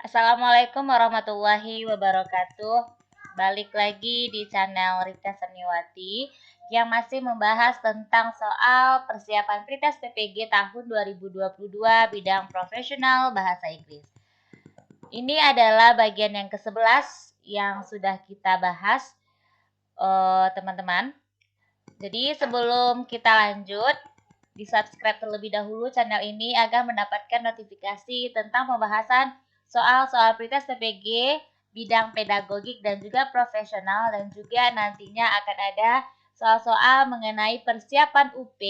Assalamualaikum warahmatullahi wabarakatuh. Balik lagi di channel Rika Seniwati yang masih membahas tentang soal persiapan Pretest PPG tahun 2022 bidang profesional bahasa Inggris. Ini adalah bagian yang ke-11 yang sudah kita bahas, teman-teman. Jadi sebelum kita lanjut, di-subscribe terlebih dahulu channel ini agar mendapatkan notifikasi tentang pembahasan soal-soal Pretest PPG, bidang pedagogik dan juga profesional, dan juga nantinya akan ada soal-soal mengenai persiapan UP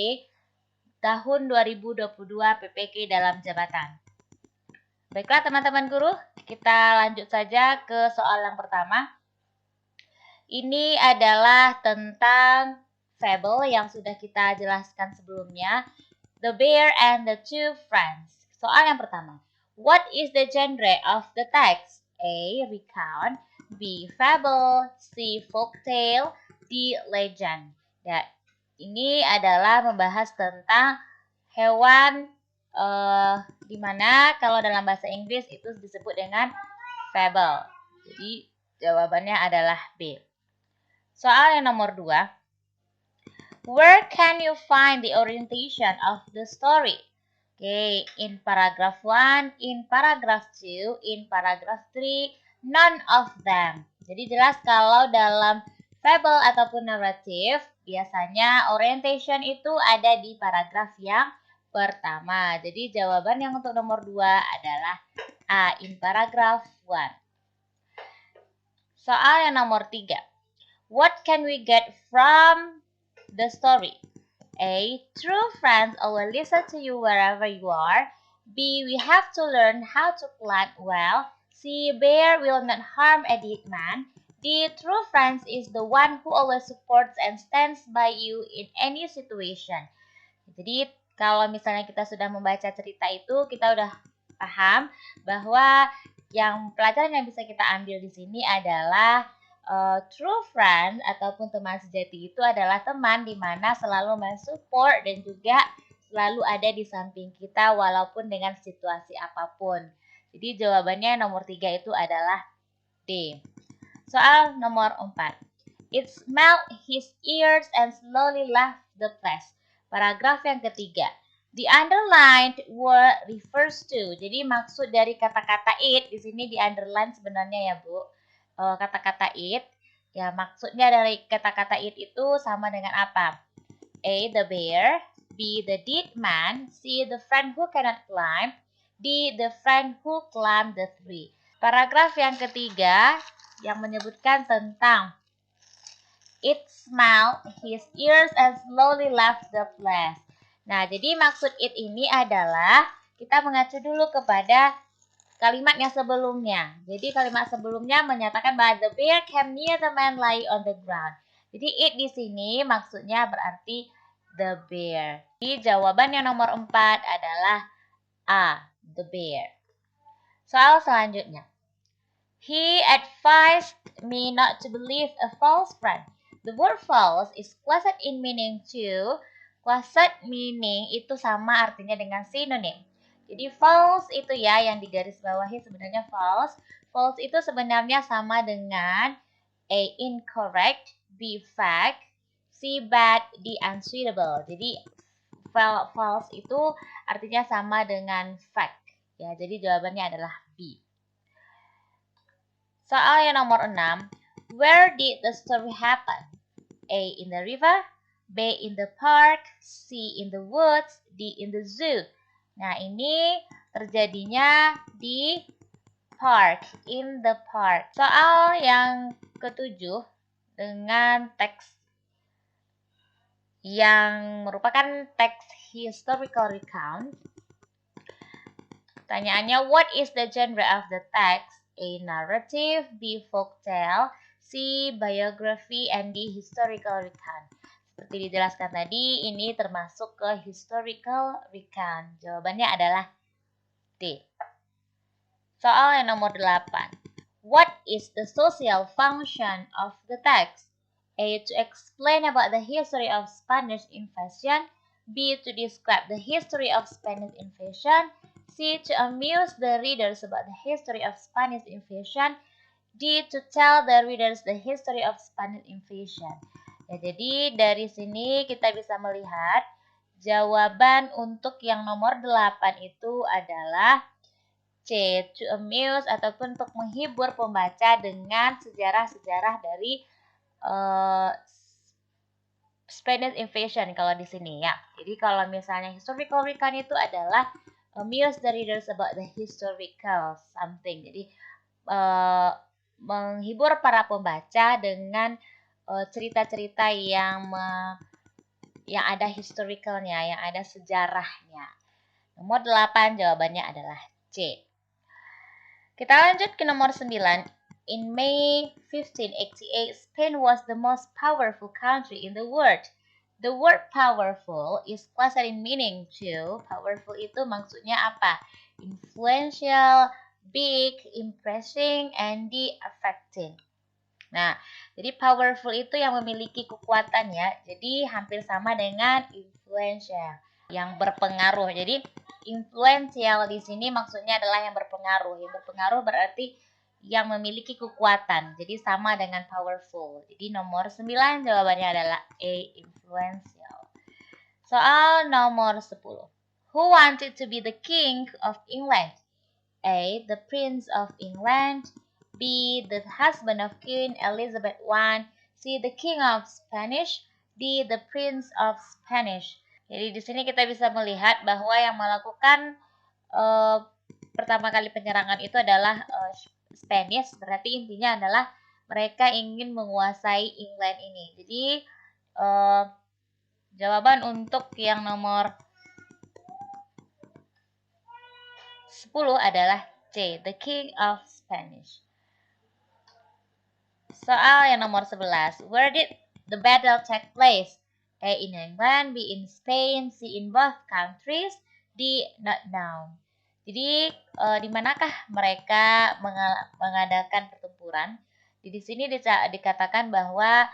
tahun 2022 PPG dalam jabatan. Baiklah teman-teman guru, kita lanjut saja ke soal yang pertama. Ini adalah tentang fable yang sudah kita jelaskan sebelumnya. The Bear and the Two Friends. Soal yang pertama. What is the genre of the text? A. Recount. B. Fable. C. Folktale. D. Legend. Ya, ini adalah membahas tentang hewan dimana kalau dalam bahasa Inggris itu disebut dengan fable. Jadi jawabannya adalah B. Soal yang nomor 2. Where can you find the orientation of the story? Okay, in paragraph 1, in paragraph 2, in paragraph 3, none of them. Jadi jelas kalau dalam fable ataupun naratif, biasanya orientation itu ada di paragraf yang pertama. Jadi jawaban yang untuk nomor 2 adalah A, in paragraph 1. Soal yang nomor 3. What can we get from the story? A. True friends always listen to you wherever you are. B. We have to learn how to plan well. C. Bear will not harm a dead man. D. True friends is the one who always supports and stands by you in any situation. Jadi kalau misalnya kita sudah membaca cerita itu, kita udah paham bahwa yang pelajaran yang bisa kita ambil di sini adalah true friend ataupun teman sejati itu adalah teman di mana selalu mensupport dan juga selalu ada di samping kita walaupun dengan situasi apapun. Jadi jawabannya nomor 3 itu adalah D. Soal nomor 4. It smelled his ears and slowly left the place. Paragraf yang ketiga. The underlined word refers to. Jadi maksud dari kata-kata it di sini di underline sebenarnya ya, Bu. Kata-kata it, ya maksudnya dari kata-kata it itu sama dengan apa? A. The bear. B. The dead man. C. The friend who cannot climb. D. The friend who climbed the tree. Paragraf yang ketiga yang menyebutkan tentang it smelled his ears and slowly left the place. Nah, jadi maksud it ini adalah kita mengacu dulu kepada kalimat yang sebelumnya. Jadi kalimat sebelumnya menyatakan bahwa the bear came near the man lying on the ground. Jadi it di sini maksudnya berarti the bear. Jadi jawaban yang nomor 4 adalah A, the bear. Soal selanjutnya. He advised me not to believe a false friend. The word false is classed in meaning to. Classed meaning itu sama artinya dengan synonym. Jadi false itu ya yang digarisbawahi sebenarnya false. False itu sebenarnya sama dengan A. Incorrect, B. Fact, C. Bad, D. Unsuitable. Jadi false itu artinya sama dengan fact. Ya, jadi jawabannya adalah B. Soal yang nomor 6. Where did the story happen? A. In the river, B. In the park, C. In the woods, D. In the zoo. Nah, ini terjadinya di park, in the park. Soal yang ketujuh dengan teks yang merupakan teks historical recount. Pertanyaannya, what is the genre of the text? A. Narrative, B. Folktale, C. Biography, and D. Historical recount. Seperti dijelaskan tadi, ini termasuk ke historical recount. Jawabannya adalah D. Soal yang nomor 8. What is the social function of the text? A. To explain about the history of Spanish invasion. B. To describe the history of Spanish invasion. C. To amuse the readers about the history of Spanish invasion. D. To tell the readers the history of Spanish invasion. Ya, jadi dari sini kita bisa melihat jawaban untuk yang nomor 8 itu adalah C. To amuse ataupun untuk menghibur pembaca dengan sejarah-sejarah dari Spanish invasion kalau di sini ya. Jadi kalau misalnya historical recount itu adalah amuse the readers about the historical something. Jadi menghibur para pembaca dengan cerita-cerita yang ada historicalnya, yang ada sejarahnya. Nomor 8 jawabannya adalah C. Kita lanjut ke nomor 9. In May 1588, Spain was the most powerful country in the world. The word powerful is clustered in meaning to. Powerful itu maksudnya apa? Influential, big, impressing, and affecting. Nah, jadi powerful itu yang memiliki kekuatan ya. Jadi hampir sama dengan influential, yang berpengaruh. Jadi influential di sini maksudnya adalah yang berpengaruh. Yang berpengaruh berarti yang memiliki kekuatan. Jadi sama dengan powerful. Jadi nomor 9 jawabannya adalah A, influential. Soal nomor 10. Who wanted to be the king of England? A, the Prince of England. B, the husband of Queen Elizabeth I. C, the King of Spanish. D, the Prince of Spanish. Jadi di sini kita bisa melihat bahwa yang melakukan pertama kali penyerangan itu adalah Spanish. Berarti intinya adalah mereka ingin menguasai England ini. Jadi jawaban untuk yang nomor 10 adalah C, the King of Spanish. Soal yang nomor 11. Where did the battle take place? A, in England. B, in Spain. C, in both countries. D, not known. Jadi, di manakah mereka mengadakan pertempuran? Di sini dikatakan bahwa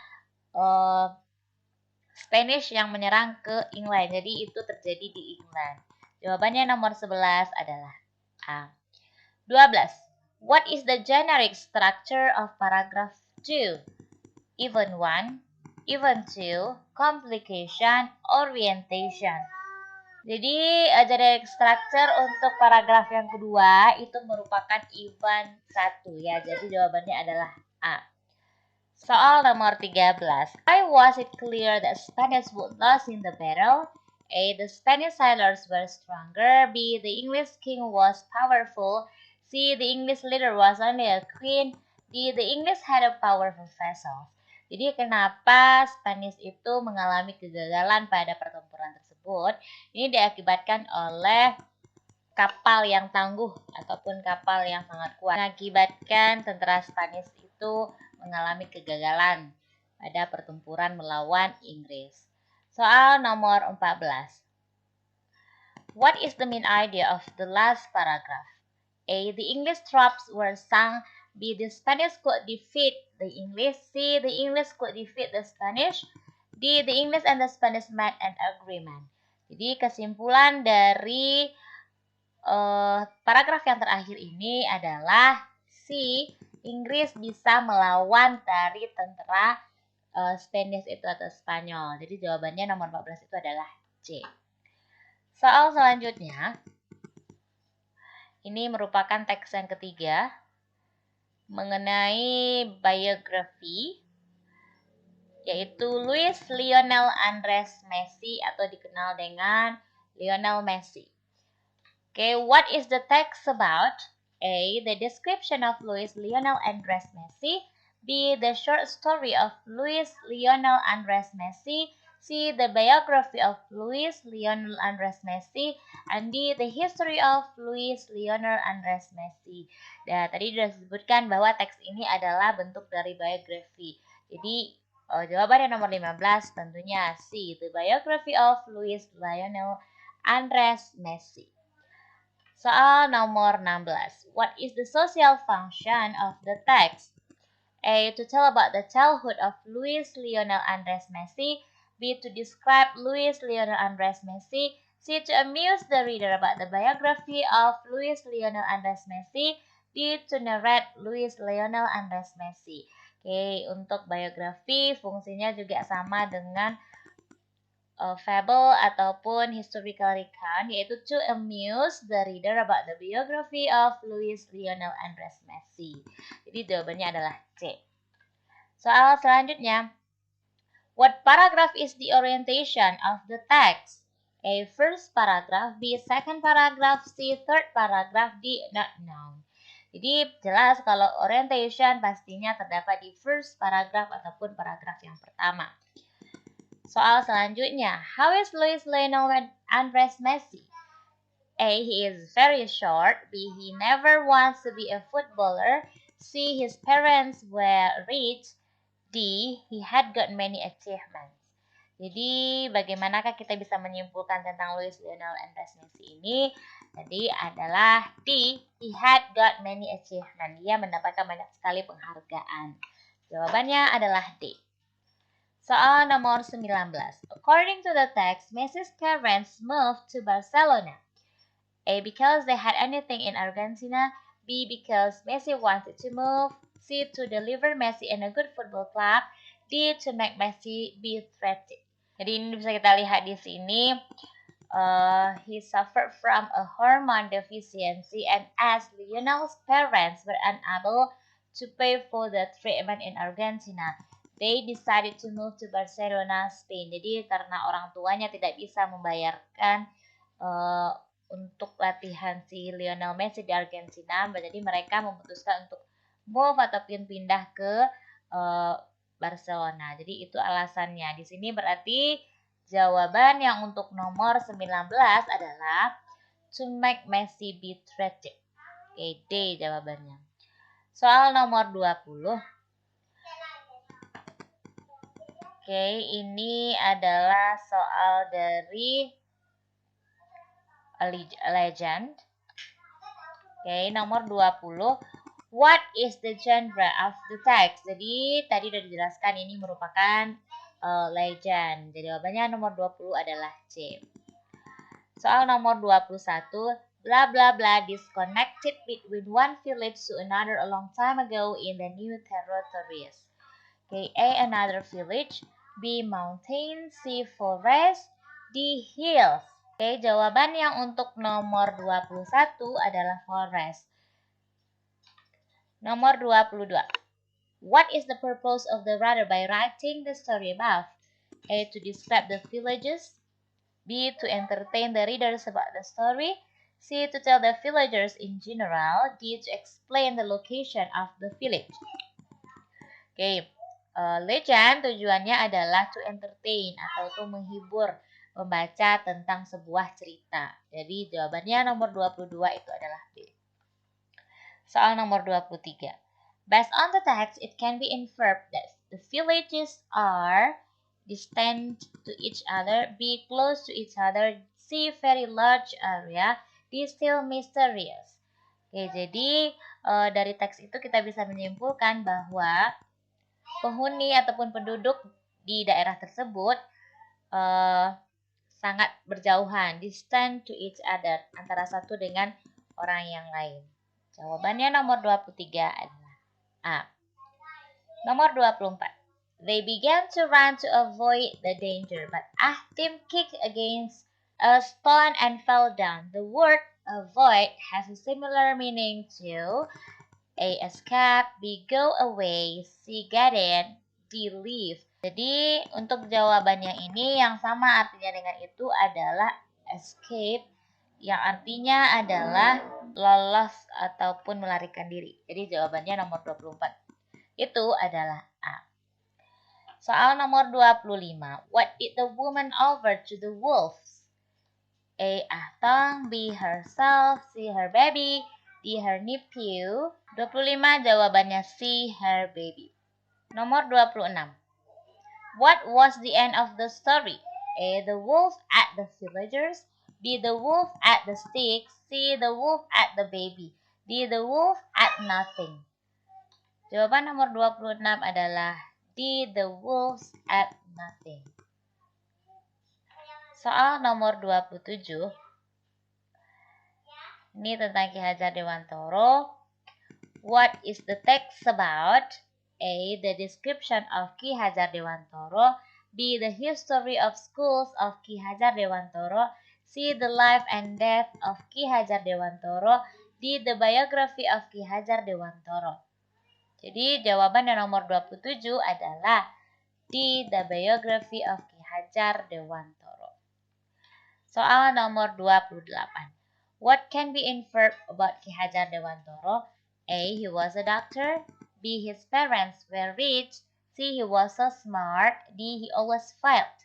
Spanish yang menyerang ke England. Jadi, itu terjadi di England. Jawabannya nomor 11 adalah A. 12. What is the generic structure of paragraph 2? Even 1, even 2, complication, orientation. Jadi generic structure untuk paragraf yang kedua itu merupakan even 1 ya. Jadi jawabannya adalah A. Soal nomor 13. Why was it clear that Spanish would lose in the battle? A, the Spanish sailors were stronger. B, the English king was powerful. C, the English leader was only a queen. D, the English had a powerful vessel. Jadi kenapa Spanish itu mengalami kegagalan pada pertempuran tersebut? Ini diakibatkan oleh kapal yang tangguh ataupun kapal yang sangat kuat. Mengakibatkan tentara Spanish itu mengalami kegagalan pada pertempuran melawan Inggris. Soal nomor 14. What is the main idea of the last paragraph? A, the English troops were sunk. B, the Spanish could defeat the English. C, the English could defeat the Spanish. D, the English and the Spanish made an agreement. Jadi kesimpulan dari paragraf yang terakhir ini adalah C, Inggris bisa melawan dari tentara Spanish itu atau Spanyol. Jadi jawabannya nomor 14 itu adalah C. Soal selanjutnya, ini merupakan teks yang ketiga mengenai biografi, yaitu Luis Lionel Andres Messi atau dikenal dengan Lionel Messi. Okay, what is the text about? A, the description of Luis Lionel Andres Messi. B, the short story of Luis Lionel Andres Messi. C, the biography of Luis Lionel Andres Messi. And D, the history of Luis Lionel Andres Messi. Dan tadi sudah disebutkan bahwa teks ini adalah bentuk dari biografi. Jadi jawabannya nomor 15 tentunya C, the biography of Luis Lionel Andres Messi. Soal nomor 16. What is the social function of the text? A, to tell about the childhood of Luis Lionel Andres Messi. B, to describe Luis Lionel Andres Messi. C. To amuse the reader about the biography of Luis Lionel Andres Messi. D. To narrate Luis Lionel Andres Messi. Oke, untuk biografi fungsinya juga sama dengan fable ataupun historical recount, yaitu to amuse the reader about the biography of Luis Lionel Andres Messi. Jadi jawabannya adalah C. Soal selanjutnya, what paragraph is the orientation of the text? A. First paragraph, B. Second paragraph, C. Third paragraph, D. Not known. Jadi jelas kalau orientation pastinya terdapat di first paragraph ataupun paragraf yang pertama. Soal selanjutnya, how is Luis Lionel Andres Messi? A. He is very short. B. He never wants to be a footballer. C. His parents were rich. D. He had got many achievements. Jadi, bagaimanakah kita bisa menyimpulkan tentang Luis Lionel Andres Messi ini? Jadi adalah D. He had got many achievements. Dia mendapatkan banyak sekali penghargaan. Jawabannya adalah D. Soal nomor 19. According to the text, Messi's parents moved to Barcelona. A. Because they had anything in Argentina. B. Because Messi wanted to move. C. To deliver Messi in a good football club. D. To make Messi be thrifty. Jadi ini bisa kita lihat di sini. He suffered from a hormone deficiency, and as Lionel's parents were unable to pay for the treatment in Argentina, they decided to move to Barcelona, Spain. Jadi karena orang tuanya tidak bisa membayarkan untuk latihan si Lionel Messi di Argentina, jadi mereka memutuskan untuk move ataupun pindah ke Barcelona. Jadi itu alasannya. Di sini berarti jawaban yang untuk nomor 19 adalah to make Messi be traded. Oke, D jawabannya. Soal nomor 20. Oke, ini adalah soal dari legend. Oke, nomor 20. What is the genre of the text? Jadi tadi sudah dijelaskan ini merupakan legend. Jadi jawabannya nomor 20 adalah C. Soal nomor 21. Blah blah blah disconnected between one village to another a long time ago in the new territories. Okay, A. Another village. B. Mountain. C. Forest. D. Hills. Oke, jawaban yang untuk nomor 21 adalah forest. Nomor 22. What is the purpose of the writer by writing the story above? A. To describe the villages. B. To entertain the readers about the story. C. To tell the villagers in general. D. To explain the location of the village. Oke, legend tujuannya adalah to entertain atau to menghibur membaca tentang sebuah cerita. Jadi jawabannya nomor 22 itu adalah B. Soal nomor 23. Based on the text, it can be inferred that the villages are distant to each other, B. Close to each other, C. Very large area, D. Still mysterious. Oke, jadi dari teks itu kita bisa menyimpulkan bahwa penghuni ataupun penduduk di daerah tersebut sangat berjauhan, distant to each other, antara satu dengan orang yang lain. Jawabannya nomor 23 adalah A. Nomor 24. They began to run to avoid the danger, but Ahtim kicked against a stone and fell down. The word avoid has a similar meaning to A. Escape, B. Go away, C. Get in, D. Leave. Jadi untuk jawabannya ini yang sama artinya dengan itu adalah escape, yang artinya adalah lolos ataupun melarikan diri. Jadi jawabannya nomor 24 itu adalah A. Soal nomor 25. What did the woman offer to the wolves? A. Ahtong, B. Herself, C. Her baby, D. Her nephew. 25 jawabannya C. Her baby. Nomor 26. What was the end of the story? A. The wolf ate the villagers. B. The wolf ate the sticks. C. The wolf ate the baby. D. The wolf ate nothing. Jawaban nomor 26 adalah D. The wolves ate nothing. Soal nomor 27. Ini tentang Ki Hajar Dewantoro. What is the text about? A. The description of Ki Hajar Dewantoro. B. The history of schools of Ki Hajar Dewantoro. C. The life and death of Ki Hajar Dewantoro. D. The biography of Ki Hajar Dewantoro. Jadi jawaban yang nomor 27 adalah D. The biography of Ki Hajar Dewantoro. Soal nomor 28. What can be inferred about Ki Hajar Dewantoro? A. He was a doctor. B. His parents were rich. C. He was so smart. D. He always failed.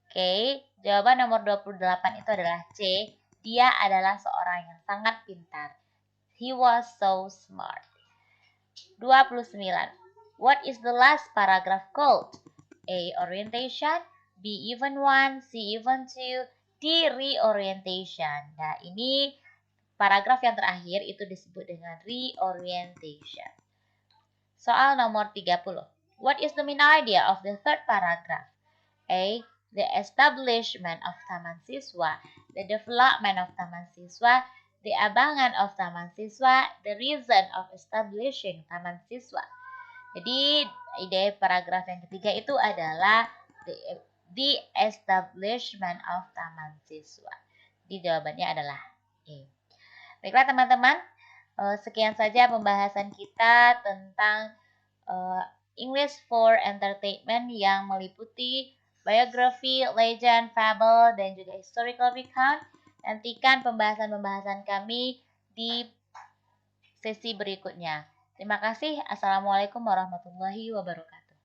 Oke, jawaban nomor 28 itu adalah C. Dia adalah seorang yang sangat pintar. He was so smart. 29. What is the last paragraph called? A. Orientation. B. Even 1. C. Even 2. D. Reorientation. Nah, ini paragraf yang terakhir itu disebut dengan reorientation. Soal nomor 30. What is the main idea of the third paragraph? A. The establishment of Taman Siswa. The development of Taman Siswa. The abangan of Taman Siswa. The reason of establishing Taman Siswa. Jadi ide paragraf yang ketiga itu adalah the establishment of Taman Siswa. Di jawabannya adalah E. Baiklah teman-teman, sekian saja pembahasan kita tentang English for Entertainment yang meliputi biografi, legend, fable, dan juga historical recount. Nantikan pembahasan-pembahasan kami di sesi berikutnya. Terima kasih. Assalamualaikum warahmatullahi wabarakatuh.